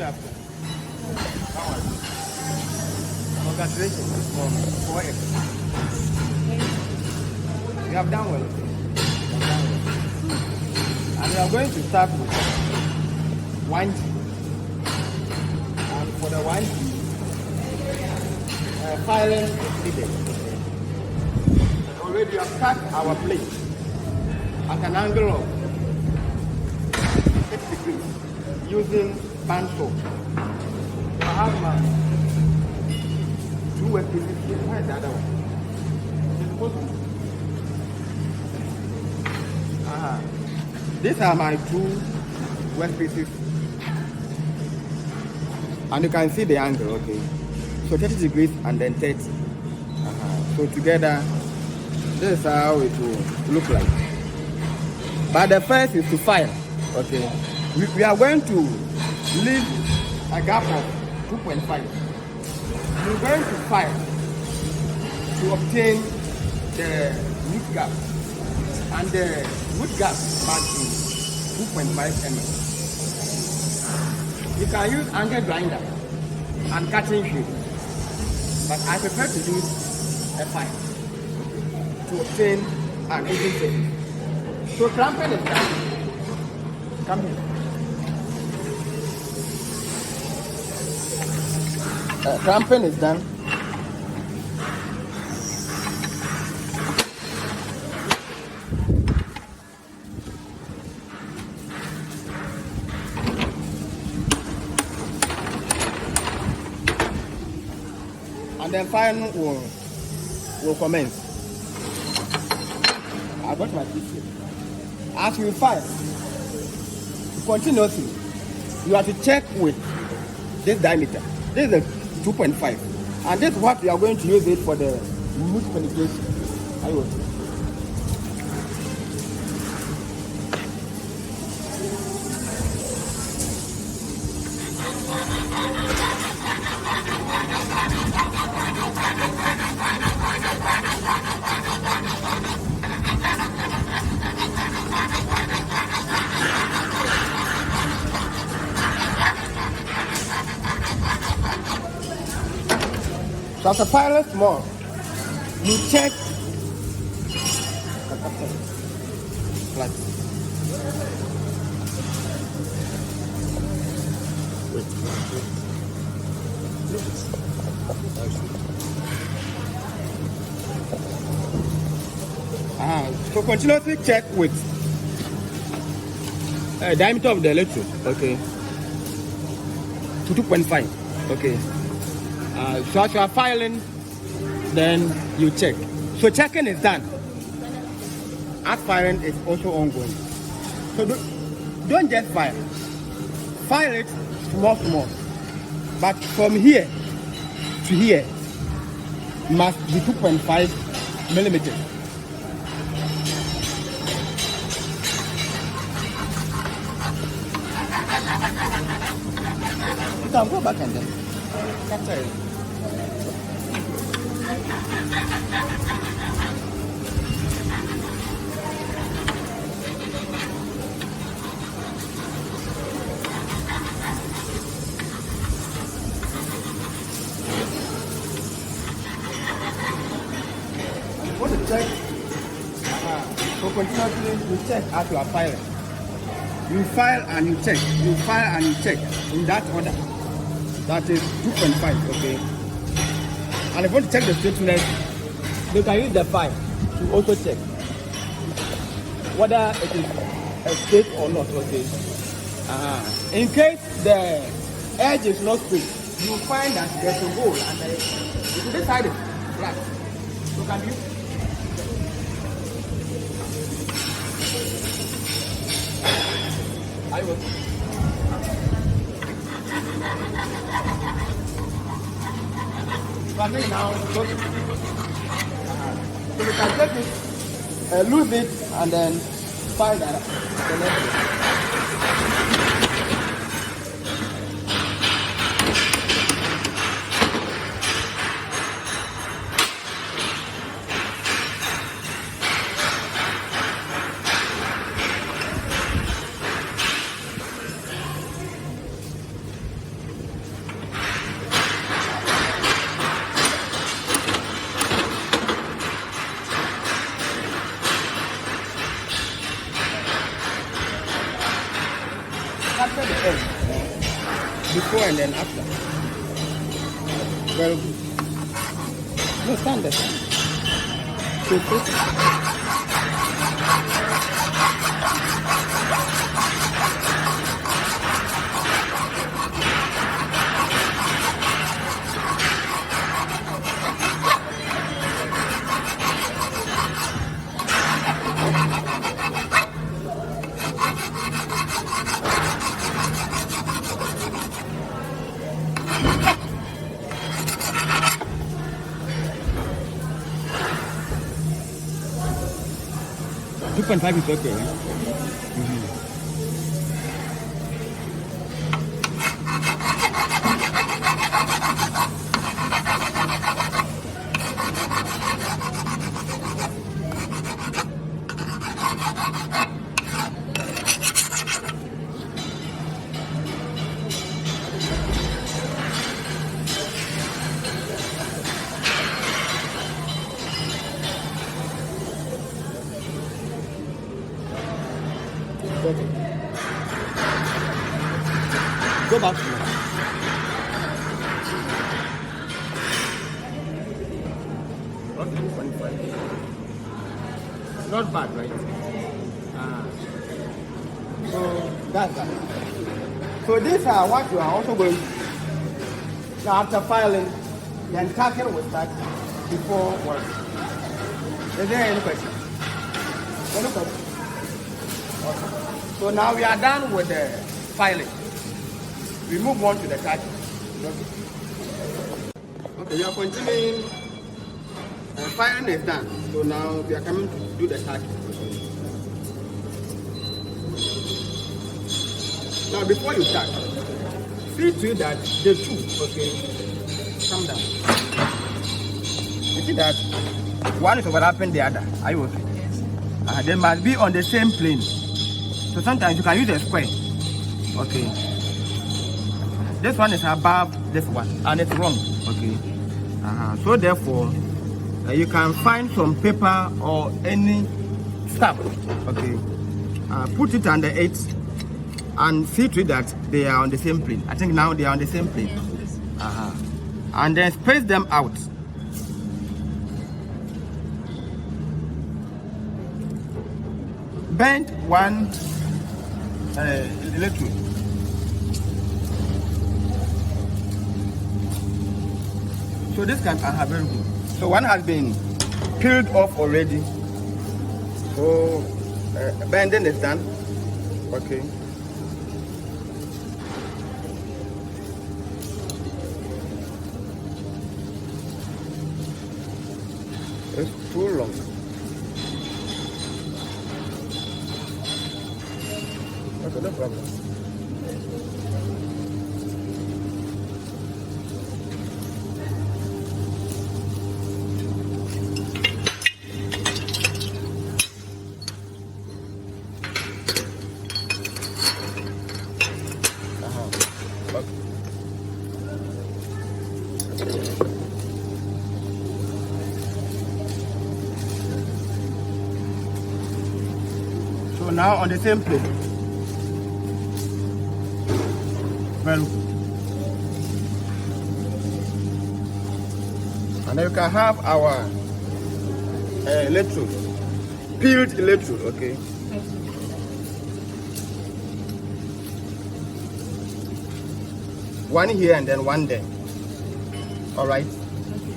after. Congratulations for it. You have done well. You have done well. And we are going to start with 1G. And for the 1G, filing is needed. And already we have cut our plate at an angle of 6 degrees using bandsaw. I have my 2 workpieces here. Where is the other one? It's supposed to be. These are my 2 workpieces. And you can see the angle, okay? So 30 degrees and then 30. So together, this is how it will look like. But the first is to file, okay? We are going to leave a gap of 2.5. We're going to file to obtain the wood gap. And the wood gap must be 2.5 mm. You can use angle grinder and cutting sheet, but I prefer to use a file to obtain an even shape. So clamping is done. Come here. Clamping is done. And then filing will commence. I got my piece here. As we file continuously, you have to check with this diameter. This is a 2.5, and this is what we are going to use it for the wood penetration. So after filing small, you check flat. So continuously check with diameter of the electrode, okay, to 2.5, okay. So as you are filing, then you check. So checking is done. As filing is also ongoing. So don't just file. File it small. But from here to here must be 2.5 millimeters. You can go back and then capture it. Want to check? So continuously you check as you are filing. You file and you check. You file and you check in that order. That is 2.5, okay. And if you want to check the straightness, you can use the file to also check whether it is straight or not, okay. In case the edge is not straight, you will find that there's a hole and this side is flat. So can you? I will. So I think now it's okay. So we can take it, lose it, and then file that the next one. before and then after. Very good. No, stand there. So, $2.5 is okay, right? Okay. Go back to me. Okay, 25. Not bad, right? So that's that. So these are what you are also going to. Now after filing, then tacking will start before work. Is there any question? Any question? Okay. So now we are done with the filing. We move on to the tacking. Okay, you are continuing. Filing is done. So now we are coming to do the tacking. Now before you start, see to it that the two, okay, come down. You see that one is overlapping the other. Are you okay? Yes. They must be on the same plane. So sometimes you can use a square. Okay. This one is above this one, and it's wrong. Okay. So therefore, you can find some paper or any stuff. Okay. Put it under it and see to it that they are on the same plane. I think now they are on the same plane. And then space them out. Bend one little. So this can have very good. So one has been peeled off already. So bending is done. Okay. It's too long. Okay, no problem. So now on the same plate. Well, and then you can have our electrode, peeled electrode, okay? One here and then one there. All right?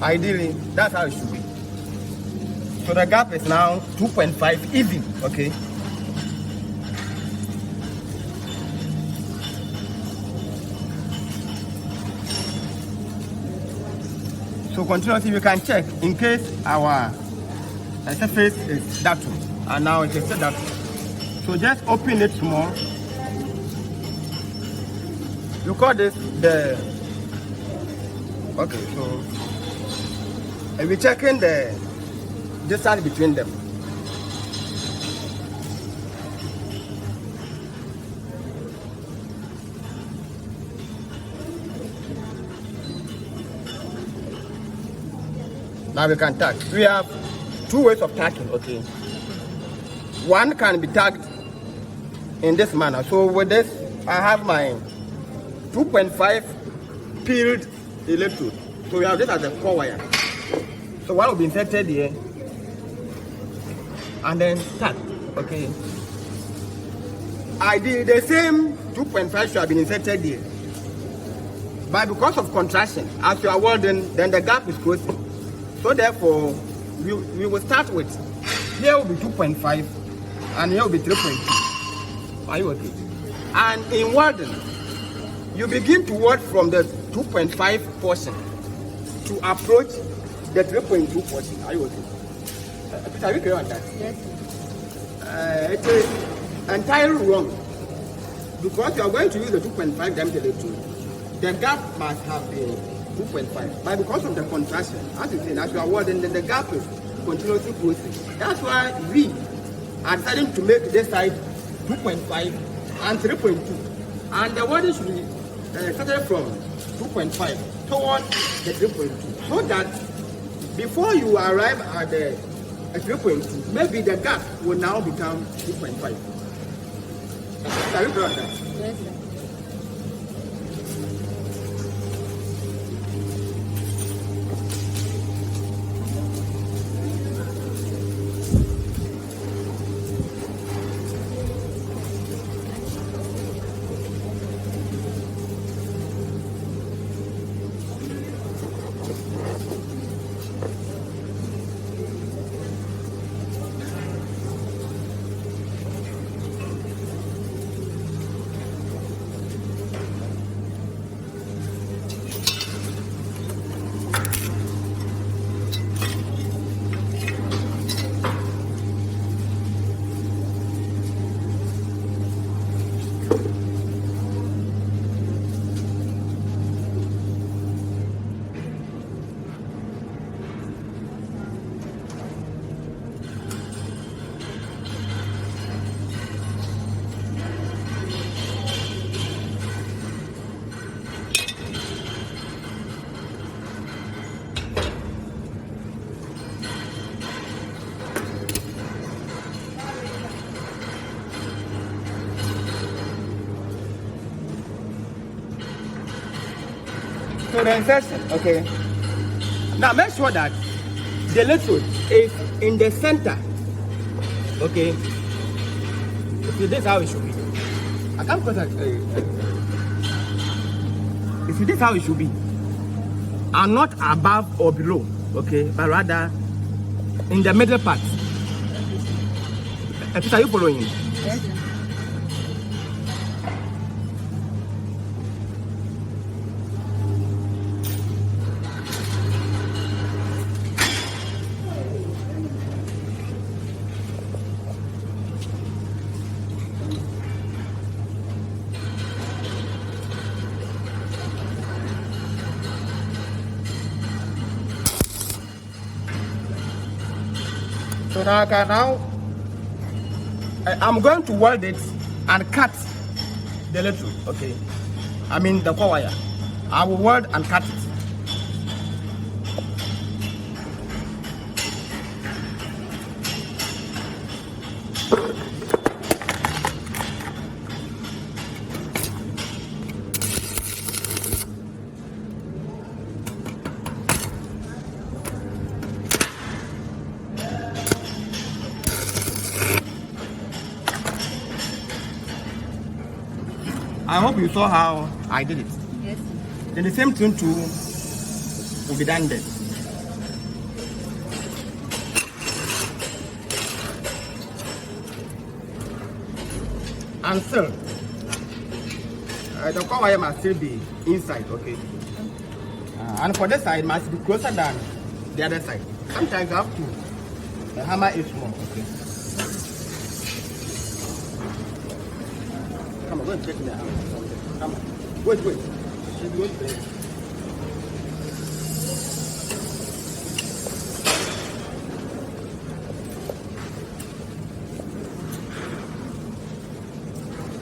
Ideally, that's how it should be. So the gap is now 2.5 even, okay? So continuously we can check in case our surface is that one, and now it is that one. So just open it small. You call this the, okay, so we're checking the distance between them. Now we can tag. We have two ways of tagging, okay? One can be tagged in this manner. So with this, I have my 2.5 peeled electrode. So we have this as a core wire. So one will be inserted here and then tack. Okay. I did the same 2.5 should have been inserted here. But because of contraction, as you are welding, then the gap is closing. So therefore, we will start with, here will be 2.5 and here will be 3.2. Are you okay? And in welding, you begin to weld from the 2.5 portion to approach the 3.2 portion. Are you okay? Are you clear on that? Yes. It is entirely wrong because you are going to use the 2.5 diameter electrode. The gap must have been 2.5, but because of the contraction, as you say, as you are welding, then the gap is continuously closing. That's why we are deciding to make this side 2.5 and 3.2, and the welding should be started from 2.5 toward the 3.2, so that before you arrive at the 3.2, maybe the gap will now become 2.5. Are you clear on that? Yes, sir. So the insertion, okay. Now make sure that the electrode is in the center, okay. See, this is how it should be. I can't put that. You see, this is how it should be, and not above or below, okay, but rather in the middle part. Are you following? Yes, sir. So now I'm going to weld it and cut the electrode, okay. I mean the core wire. I will weld and cut it. I hope you saw how I did it. Yes. Then the same thing too will be done there. And still, the core wire must still be inside, okay? And for this side, it must be closer than the other side. Sometimes you have to hammer it more, okay? Come on, go and check the hammer. Come on. Wait. She's going there.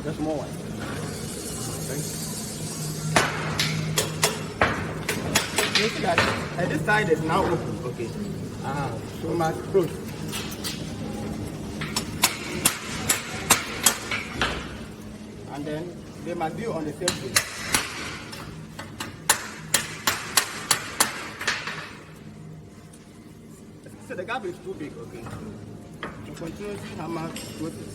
Just more one. Okay. You see that this side is now open, okay? So much close. And then they must be on the same place. So the gap is too big, okay? So continuously hammer with it.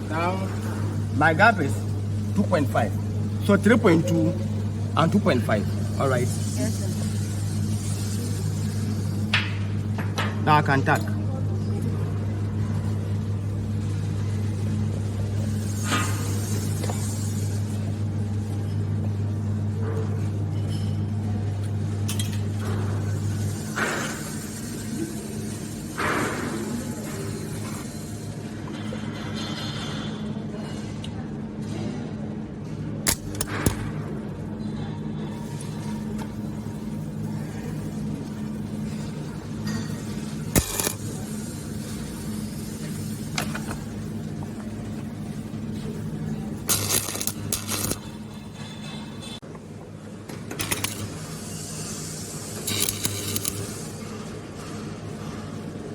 Now, my gap is 2.5. So 3.2 and 2.5. All right. Yes, sir. Now I can tack.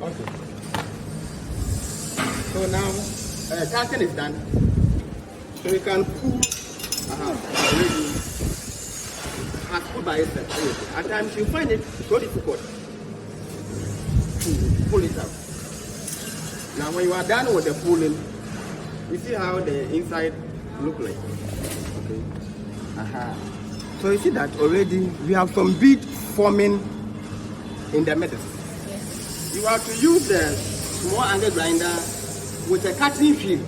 Okay. So now, tacking is done. So you can pull already has pulled by itself. At times you find it so difficult to pull it out. Now when you are done with the pulling, you see how the inside look like. Okay. So you see that already we have some bead forming in the middle. You have to use the small angle grinder with a cutting wheel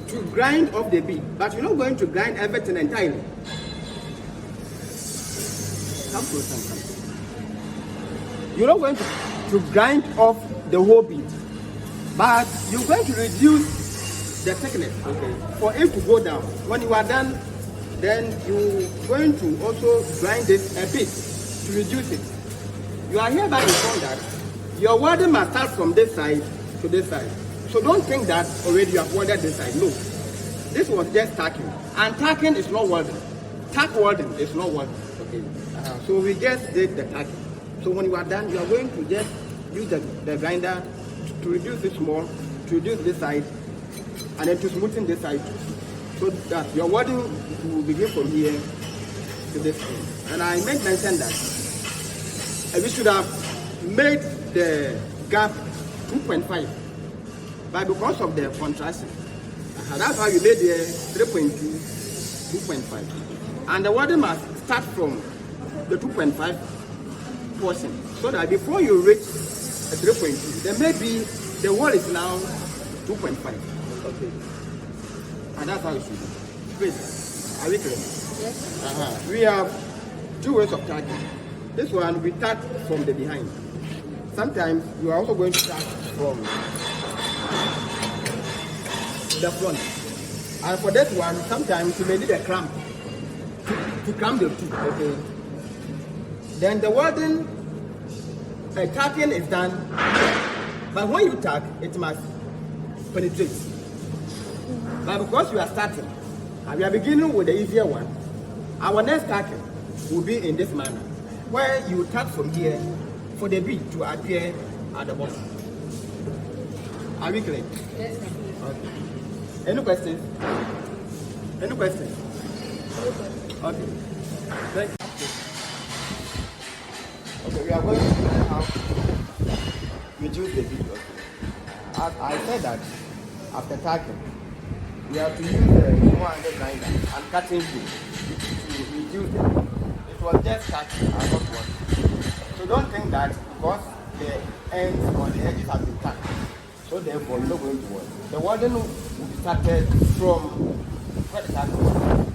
to grind off the bead, but you're not going to grind everything entirely. Come closer. You're not going to grind off the whole bead, but you're going to reduce the thickness, okay, for it to go down. When you are done, then you're going to also grind it a bit to reduce it. You are hereby informed that your welding must start from this side to this side. So don't think that already you have welded this side. No. This was just tacking. And tacking is not welding. Tack welding is not welding. Okay. So we just did the tacking. So when you are done, you are going to just use the grinder to reduce it small, to reduce this side, and then to smoothen this side too. So that your welding will begin from here to this end. And I made mention that we should have made the gap 2.5, but because of the contrasting, that's how you made the 3.2, 2.5, and the welding must start from the 2.5 portion, so that before you reach 3.2, then maybe the wall is now 2.5. Okay, and that's how it should be. Please, are we clear? Yes. We have two ways of tacking. This one we tack from the behind. Sometimes you are also going to start from the front. And for this one, sometimes you may need a clamp to clamp the two. Okay. Then the welding tacking is done, but when you tack, it must penetrate. But because you are starting, and we are beginning with the easier one, our next tacking will be in this manner, where you tack from here for the bead to appear at the bottom. Are we clear? Yes, sir. Okay. Any questions? Any questions? Okay. Thank you. Okay, we are going to learn how to reduce the bead. Okay. As I said that after tacking, we have to use the 100 grinder and cutting tool to reduce the bead. It was just tacking and not one. So don't think that because the ends or the edges have been tacked, so therefore you're not going to work. The welding will be started from where the tack was.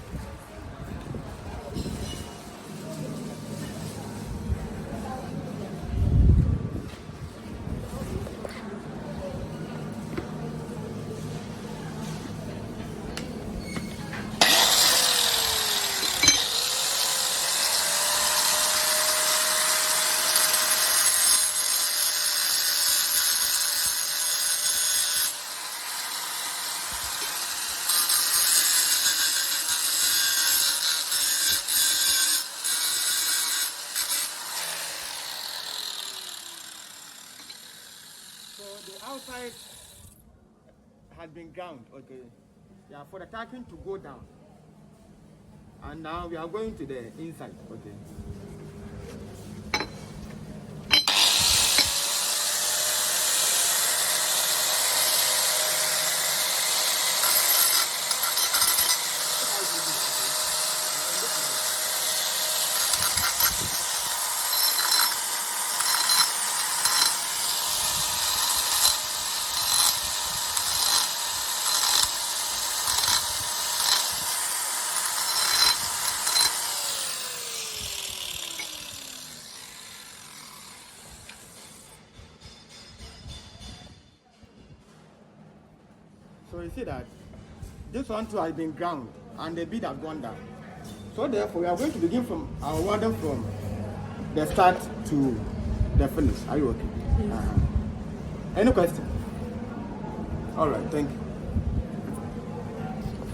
the outside has been ground, okay. Yeah, for the tacking to go down. And now we are going to the inside, okay. So you see that this one too has been ground and the bead has gone down. So therefore we are going to begin from our welding from the start to the finish. Are you okay? Any question? All right, thank you.